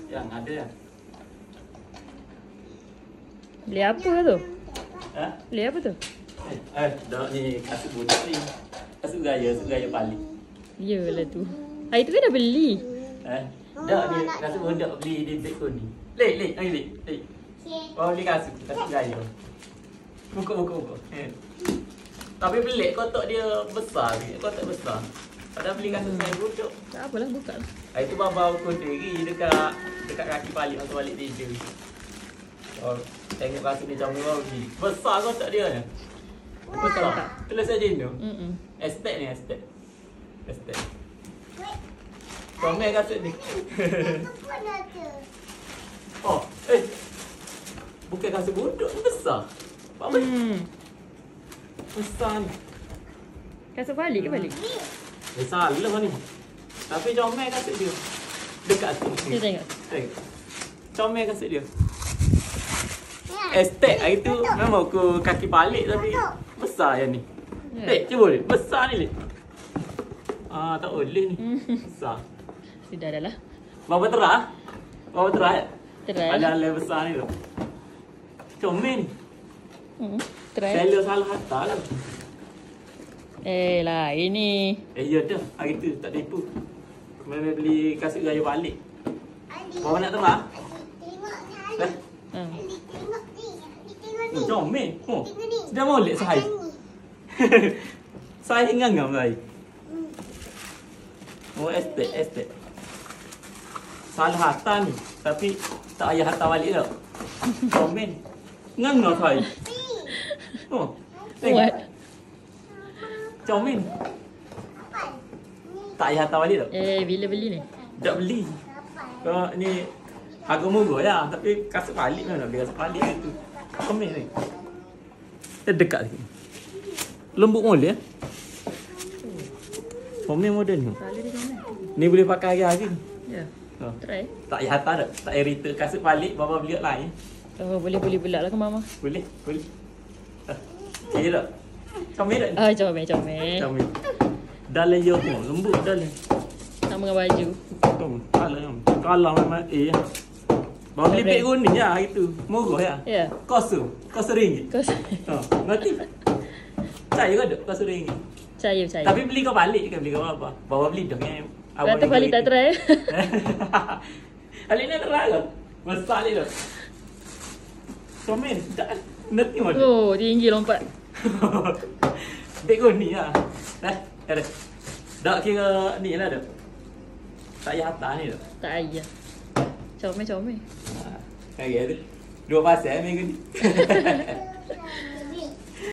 Yang ada ya. Beli apa tu? Ha? Beli apa tu? Dah ni kasut budak ni. Kasut gaya balik. Yalah tu. Hari tu kan dah beli. Dah ni kasut budak beli di Beko ni. Lek, lek. Bawa beli kasut gaya. Buka. Tapi pelik kotak dia besar ni. Kotak besar. Padahal beli kasut saya budak. Tak apalah, buka lah. Itu baba ukur sendiri dekat kaki balik masa balik dia. Oh, tengok kasut ni macam murah lagi. Besar kotak dia ni. Besar. Tulis saja ni. Estate ni, estate. Comel kasut ni. Oh, bukan kasut budak ni besar. Apa? Besar ni. Kasut balik ke balik? Salah ni. Tapi comel kasut dia. Dekat sini. Tengok. Comel kasut dia. Estate hari tu memang aku kaki balik tapi besar yang ni. Cuba ni. Besar ni. Tak boleh ni. Besar. Sudah dah lah. Berapa terah? Terai. Ada besar ni tu. Comel ni. Terai. Seller salah hantar lah. Lah, ini. Ya dah. Hari tu tak tipu. Memang beli kasut gaya balik. Bawa nak terah? Comel. Sudah molek sahai. Sahai ngangam sahai. Oh, estate. Salah hantar ni. Tapi tak payah hantar balik tau. Comel. Ngangam sahai. Tengok. Comel. Tak payah hantar balik tau. Bila beli ni? Tak beli. Kalau ni harga murah ya, tapi kasut balik memang nak beli kasut balik itu. Comel ni. Dia dekat sikit. Lembut molek ya. Comel model ni. Kala dia comel. Ni boleh pakai hari-hari. Ya. Try. Tak payah hantar dah. Tak payah return kasut balik, baba beli lain. Oh, boleh pula lah ke mama? Boleh. Okay tak? Comel tak ni? Comel. Comel. Dalam je lembut dalam. Sama dengan baju. Kalau memang bawa beli beg kuning ya hari tu. Murah ya. Ya. Kos RM1. Kos. Nanti. Percaya ke tak kos RM1? Percaya. Tapi beli kau balik kan, beli kau apa? Bawa beli dah kan. Kata balik tak try. Balik ni terang ke? Besar ni tu. Comel. Nanti mana? Oh, tinggi lompat. Beg kuning lah. Ada. Tak kira ni lah dah. Tak payah hantar ni dah. Tak payah. Comel. Kayak tu. 2 pasal minggu ni.